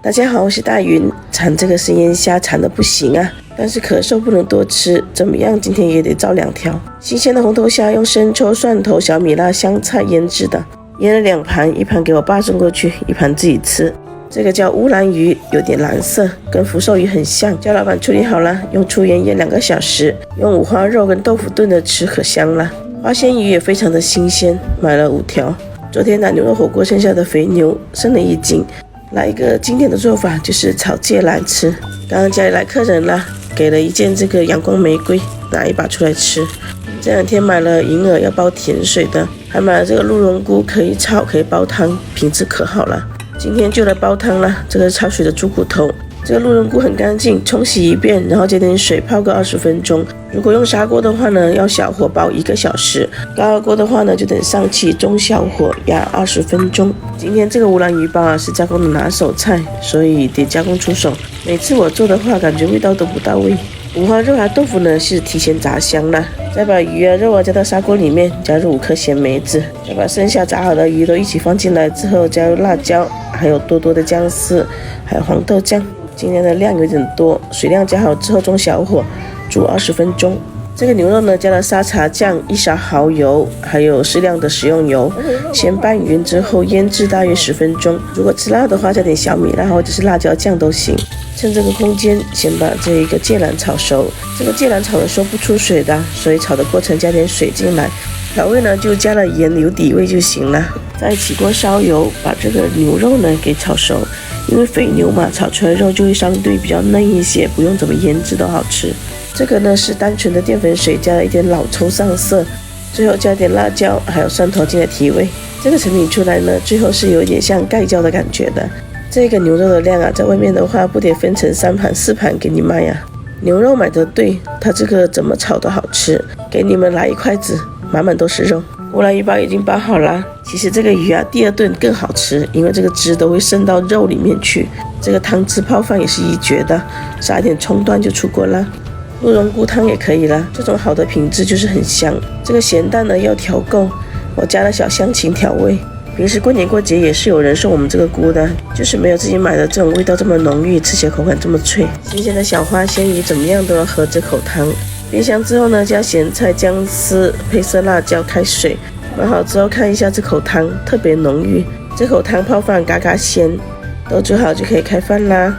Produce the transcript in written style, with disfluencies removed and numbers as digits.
大家好，我是大云。馋这个生腌虾馋得不行啊，但是咳嗽不能多吃，怎么样今天也得照2条。新鲜的红头虾用生抽、蒜头、小米辣、香菜腌制的，腌了2盘，1盘给我爸送过去，1盘自己吃。这个叫乌兰鱼，有点蓝色，跟福寿鱼很像。叫老板处理好了，用粗盐腌2个小时，用五花肉跟豆腐炖着吃，可香了。花鲜鱼也非常的新鲜，买了5条。昨天打牛肉火锅剩下的肥牛剩了1斤。来一个经典的做法，就是炒芥兰吃。刚刚家里来客人了，给了1件这个阳光玫瑰，拿1把出来吃。这2天买了银耳要煲甜水的，还买了这个鹿茸菇，可以炒可以煲汤，品质可好了。今天就来煲汤了。这个是焯水的猪骨头，这个鹿茸菇很干净，冲洗一遍，然后加点水泡个20分钟。如果用砂锅的话呢，要小火煲1个小时；高压锅的话呢，就等上气中小火压20分钟。今天这个乌兰鱼煲是加工的拿手菜，所以得加工出手。每次我做的话，感觉味道都不到位。五花肉豆腐呢是提前炸香了，再把鱼肉加到砂锅里面，加入5颗咸梅子，再把剩下炸好的鱼都一起放进来之后，加入辣椒，还有多的姜丝，还有黄豆酱。今天的量有点多，水量加好之后中小火煮20分钟。这个牛肉呢，加了沙茶酱、1勺蚝油，还有适量的食用油，先拌匀之后腌制大约10分钟。如果吃辣的话，加点小米辣或者是辣椒酱都行。趁这个空间，先把这一个芥兰炒熟。这个芥兰炒的时候不出水的，所以炒的过程加点水进来。调味呢就加了盐留底味就行了。再起锅烧油，把这个牛肉呢给炒熟。因为肥牛嘛，炒出来肉就会相对比较嫩一些，不用怎么腌制都好吃。这个呢是单纯的淀粉水，加了一点老抽上色，最后加点辣椒还有蒜头进来提味。这个成品出来呢，最后是有点像盖浇的感觉的。这个牛肉的量啊，在外面的话不得分成3盘4盘给你卖啊。牛肉买的对，它这个怎么炒都好吃。给你们来1筷子，满满都是肉。乌兰鱼煲已经煲好了。其实这个鱼啊，第2顿更好吃，因为这个汁都会渗到肉里面去。这个汤汁泡饭也是一绝的，撒一点葱段就出锅了。鹿茸菇汤也可以了，这种好的品质就是很香。这个咸淡呢要调够，我加了小香芹调味。平时过年过节也是有人送我们这个菇的，就是没有自己买的这种味道这么浓郁，吃起来口感这么脆。新鲜的小花鲜鱼怎么样都要喝这口汤。煸香之后呢，加咸菜、姜丝、配色辣椒，开水。焖好之后看一下这口汤，特别浓郁。这口汤泡饭嘎嘎鲜，都煮好就可以开饭啦。